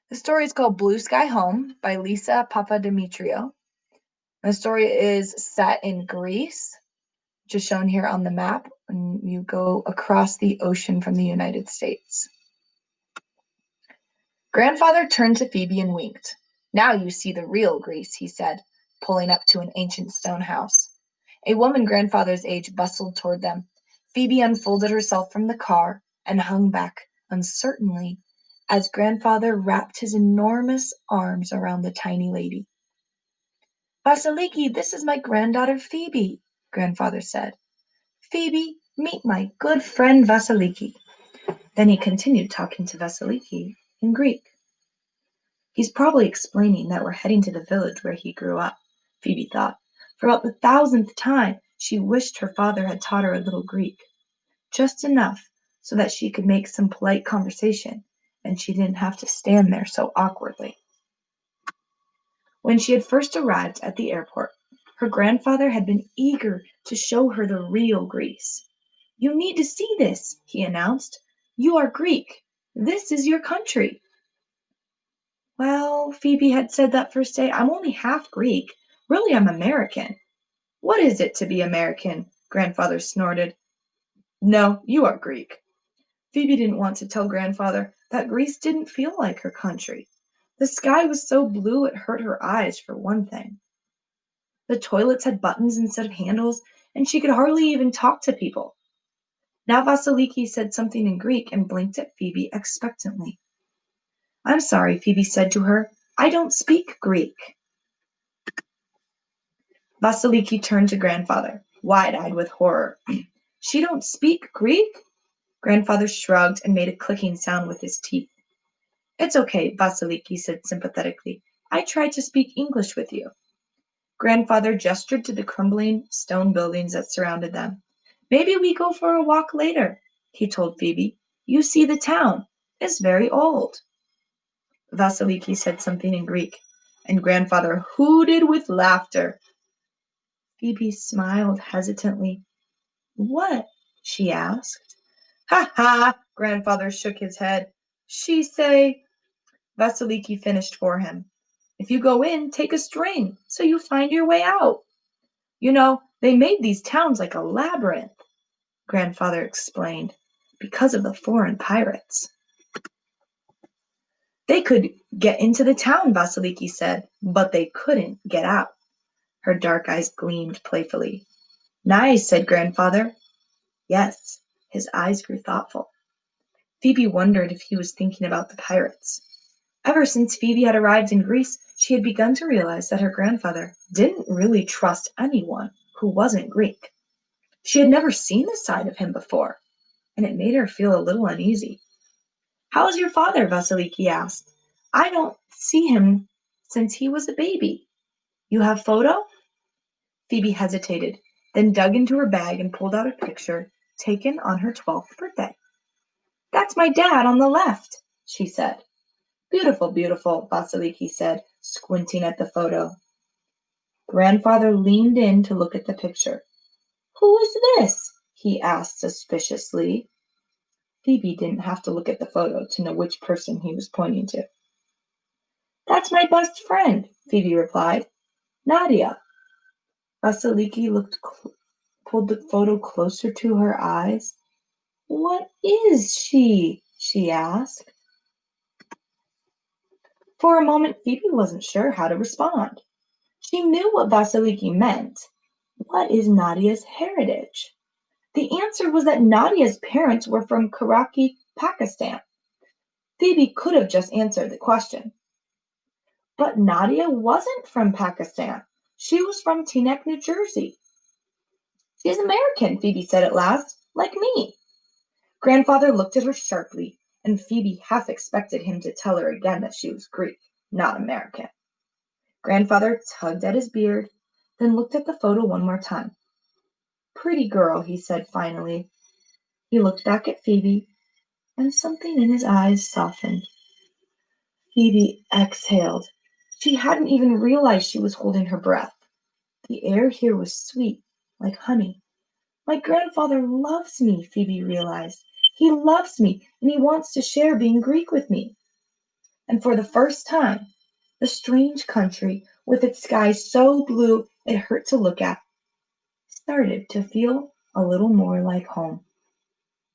The story is called Blue Sky Home by Lisa Papadimitriou. The story is set in Greece, just shown here on the map when you go across the ocean from the United States. Grandfather turned to Phoebe and winked. "Now you see the real Greece," he said, pulling up to an ancient stone house. A woman grandfather's age bustled toward them. Phoebe unfolded herself from the car and hung back uncertainly as grandfather wrapped his enormous arms around the tiny lady. "Vasiliki, this is my granddaughter Phoebe," grandfather said. "Phoebe, meet my good friend Vasiliki." Then he continued talking to Vasiliki in Greek. "He's probably explaining that we're heading to the village where he grew up," Phoebe thought. For about the thousandth time, she wished her father had taught her a little Greek. Just enough so that she could make some polite conversation, and she didn't have to stand there so awkwardly. When she had first arrived at the airport, her grandfather had been eager to show her the real Greece. "You need to see this," he announced. "You are Greek. This is your country." "Well," Phoebe had said that first day, "I'm only half Greek. Really, I'm American." "What is it to be American?" grandfather snorted. "No, you are Greek." Phoebe didn't want to tell grandfather that Greece didn't feel like her country. The sky was so blue it hurt her eyes, for one thing. The toilets had buttons instead of handles, and she could hardly even talk to people. Now Vasiliki said something in Greek and blinked at Phoebe expectantly. "I'm sorry," Phoebe said to her. "I don't speak Greek." Vasiliki turned to grandfather, wide-eyed with horror. "She don't speak Greek?" Grandfather shrugged and made a clicking sound with his teeth. "It's okay," Vasiliki said sympathetically. "I tried to speak English with you." Grandfather gestured to the crumbling stone buildings that surrounded them. "Maybe we go for a walk later," he told Phoebe. "You see the town. It's very old." Vasiliki said something in Greek, and grandfather hooted with laughter. Phoebe smiled hesitantly. "What?" she asked. "Ha ha!" grandfather shook his head. "She say—" Vasiliki finished for him. "If you go in, take a string, so you find your way out. You know, they made these towns like a labyrinth," grandfather explained, "because of the foreign pirates." "They could get into the town," Vasiliki said, "but they couldn't get out." Her dark eyes gleamed playfully. "Nice," said grandfather. "Yes." His eyes grew thoughtful. Phoebe wondered if he was thinking about the pirates. Ever since Phoebe had arrived in Greece, she had begun to realize that her grandfather didn't really trust anyone who wasn't Greek. She had never seen this side of him before, and it made her feel a little uneasy. "How is your father?" Vasiliki asked. "I don't see him since he was a baby. You have photo?" Phoebe hesitated, then dug into her bag and pulled out a picture taken on her 12th birthday. "That's my dad on the left," she said. "Beautiful, beautiful," Vasiliki said, squinting at the photo. Grandfather leaned in to look at the picture. "Who is this?" he asked suspiciously. Phoebe didn't have to look at the photo to know which person he was pointing to. "That's my best friend," Phoebe replied. "Nadia." Vasiliki pulled the photo closer to her eyes. "What is she?" she asked. For a moment, Phoebe wasn't sure how to respond. She knew what Vasiliki meant. What is Nadia's heritage? The answer was that Nadia's parents were from Karachi, Pakistan. Phoebe could have just answered the question. But Nadia wasn't from Pakistan. She was from Teaneck, New Jersey. "She's American," Phoebe said at last, "like me." Grandfather looked at her sharply, and Phoebe half expected him to tell her again that she was Greek, not American. Grandfather tugged at his beard, then looked at the photo one more time. "Pretty girl," he said finally. He looked back at Phoebe, and something in his eyes softened. Phoebe exhaled. She hadn't even realized she was holding her breath. The air here was sweet, like honey. "My grandfather loves me," Phoebe realized. "He loves me, and he wants to share being Greek with me." and for the first time, the strange country, with its sky so blue it hurt to look at, started to feel a little more like home.